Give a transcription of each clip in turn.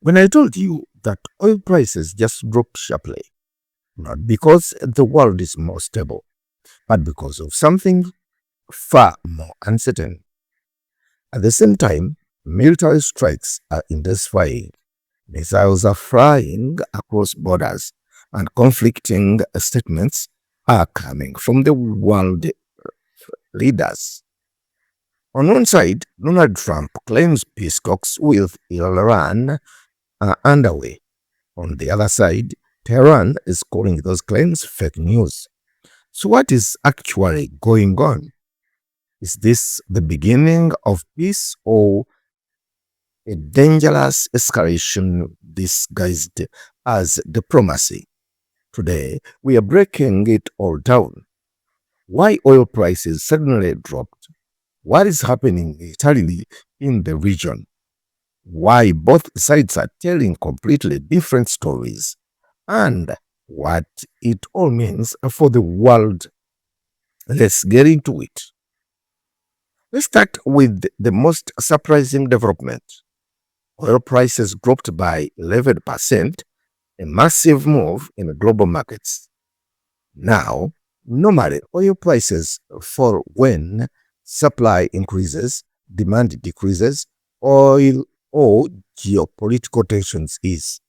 When I told you that oil prices just dropped sharply, not because the world is more stable, but because of something far more uncertain. At the same time, military strikes are intensifying, missiles are flying across borders, and conflicting statements are coming from the world leaders. On one side, Donald Trump claims peace talks with Iran are underway. On the other side, Tehran is calling those claims fake news. So, what is actually going on? Is this the beginning of peace or a dangerous escalation disguised as diplomacy? Today, we are breaking it all down. Why oil prices suddenly dropped? What is happening entirely in the region? Why both sides are telling completely different stories? And what it all means for the world. Let's get into it. Let's start with the most surprising development. Oil prices dropped by 11%, a massive move in global markets. Now, normally oil prices fall when supply increases, demand decreases, oil or geopolitical tensions ease.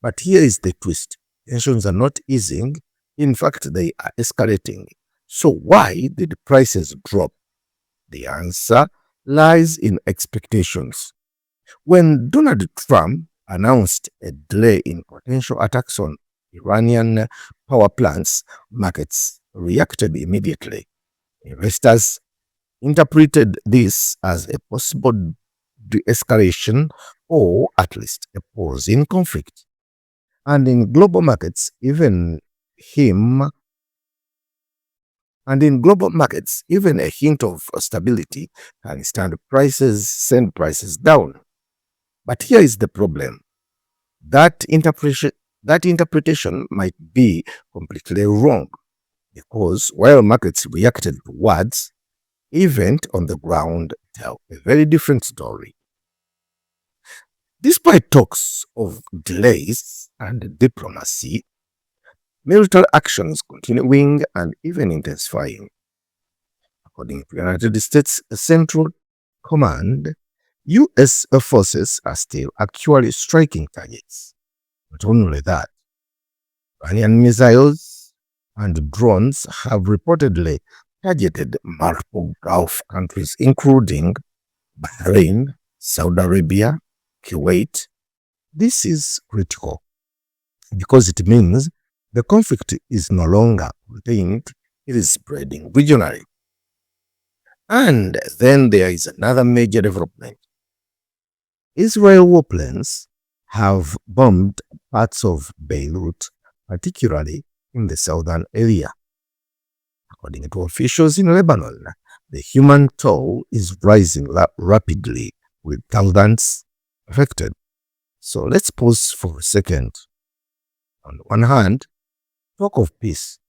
But here is the twist. Tensions are not easing. In fact, they are escalating. So why did prices drop? The answer lies in expectations. When Donald Trump announced a delay in potential attacks on Iranian power plants, markets reacted immediately. Investors interpreted this as a possible de escalation or at least a pause in conflict. And in global markets, him even a hint of stability can send prices down. But here is the problem. That interpretation that interpretation might be completely wrong because while markets reacted to words, events on the ground tell a very different story. Despite talks of delays and diplomacy, military actions continuing and even intensifying. According to United States Central Command, US forces are still actually striking targets. Not only that, Iranian missiles and drones have reportedly targeted multiple Gulf countries, including Bahrain, Saudi Arabia, Kuwait. This is critical because it means the conflict is no longer contained, it is spreading regionally. And then there is another major development. Israel warplanes have bombed parts of Beirut, particularly in the southern area. According to officials in Lebanon, the human toll is rising rapidly with thousands affected. So let's pause for a second. On the one hand, talk of peace,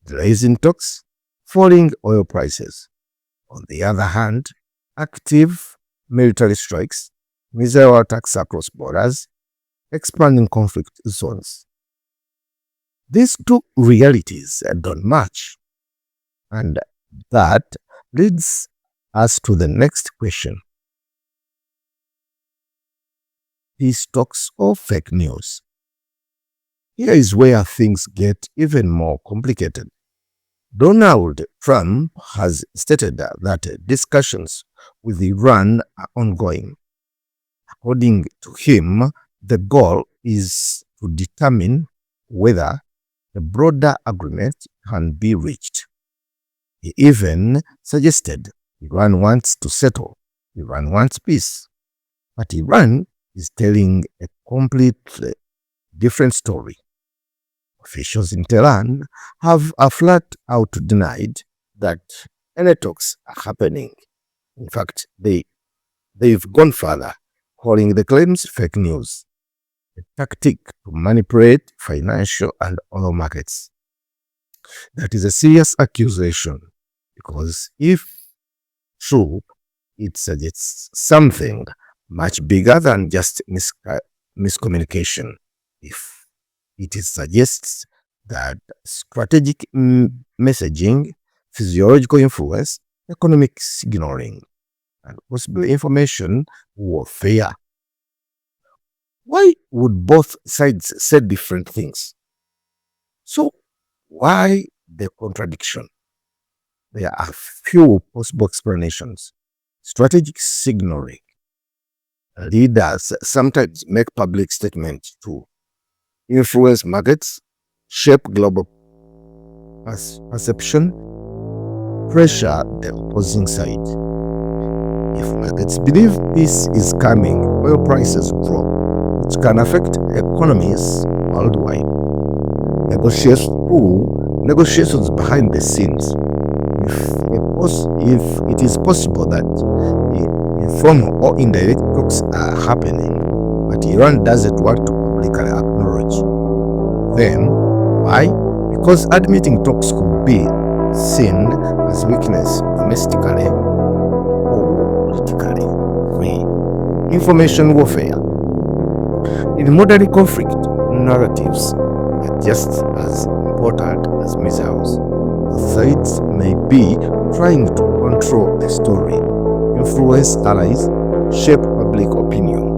delays in talks, falling oil prices. On the other hand, active military strikes, missile attacks across borders, expanding conflict zones. These two realities don't match. And that leads us to the next question. Peace talks or fake news? Here is where things get even more complicated. Donald Trump has stated that discussions with Iran are ongoing. According to him, the goal is to determine whether a broader agreement can be reached. He even suggested Iran wants to settle, Iran wants peace. But Iran is telling a completely different story. Officials in Tehran have a flat out denied that any talks are happening. In fact, they've gone further, calling the claims fake news, a tactic to manipulate financial and oil markets. That is a serious accusation because if true, it suggests something much bigger than just miscommunication if it suggests that strategic messaging, physiological influence, economic signaling, and possible information warfare. Why would both sides say different things? So, why the contradiction? There are few possible explanations. Strategic signaling. Leaders sometimes make public statements to influence markets, shape global perception, pressure the opposing side. If markets believe peace is coming, oil prices drop, which can affect economies worldwide. Negotiations behind the scenes. If it is possible that informal or indirect talks are happening, but Iran doesn't want to publicly acknowledge them. Why? Because admitting talks could be seen as weakness domestically or politically. 3. Information warfare. In modern conflict, narratives are just as important as missiles. The sides may be trying to control the story, influence allies, shape public opinion.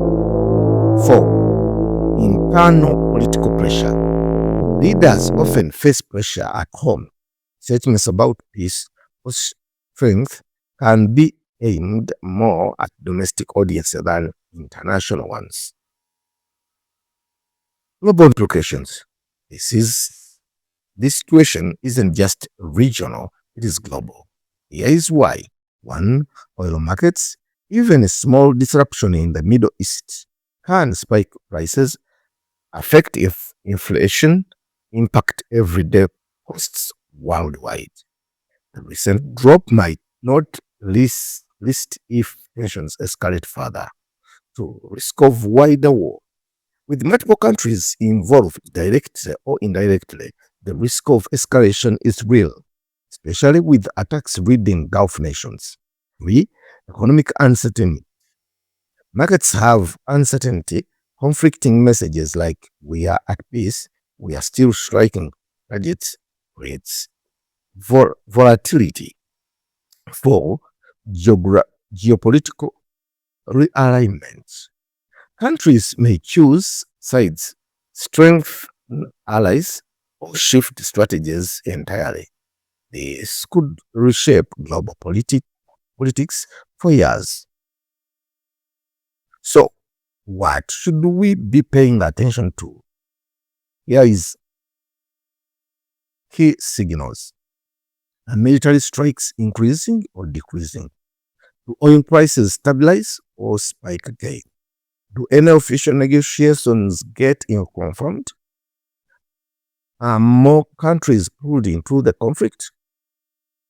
4. Internal political pressure. Leaders often face pressure at home. Statements about peace or strength can be aimed more at domestic audiences than international ones. Global implications. This situation isn't just regional, it is global. Here is why. 1. Oil markets. Even a small disruption in the Middle East can spike prices, affect inflation, impact everyday costs worldwide. The recent drop might not least if tensions escalate further to risk of wider war. With multiple countries involved directly or indirectly, the risk of escalation is real, especially with attacks within Gulf nations. 3. Economic uncertainty. Markets have uncertainty, conflicting messages like we are at peace, we are still striking targets, creates volatility. 4. Geopolitical realignment. Countries may choose sides, strengthen allies, or shift strategies entirely. This could reshape global politics for years. So, what should we be paying attention to? Here is key signals. Are military strikes increasing or decreasing? Do oil prices stabilize or spike again? Do any official negotiations get confirmed? Are more countries pulled into the conflict?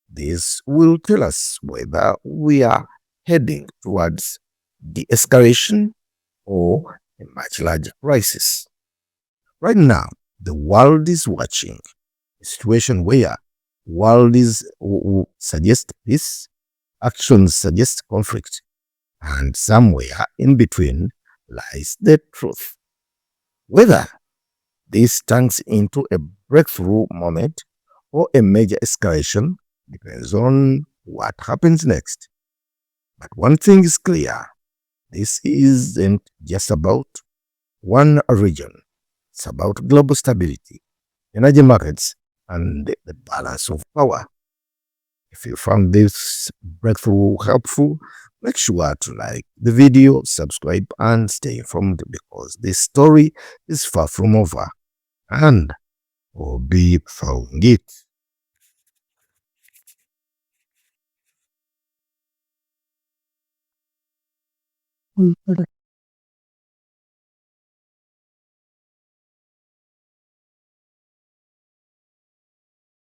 This will tell us whether we are heading towards de-escalation or a much larger crisis. Right now, the world is watching a situation where world is suggest peace, actions suggest conflict, and somewhere in between lies the truth. Whether this turns into a breakthrough moment or a major escalation depends on what happens next. But one thing is clear, this isn't just about one region. It's about global stability, energy markets, and the balance of power. If you found this breakthrough helpful, make sure to like the video, subscribe, and stay informed because this story is far from over and will be found it.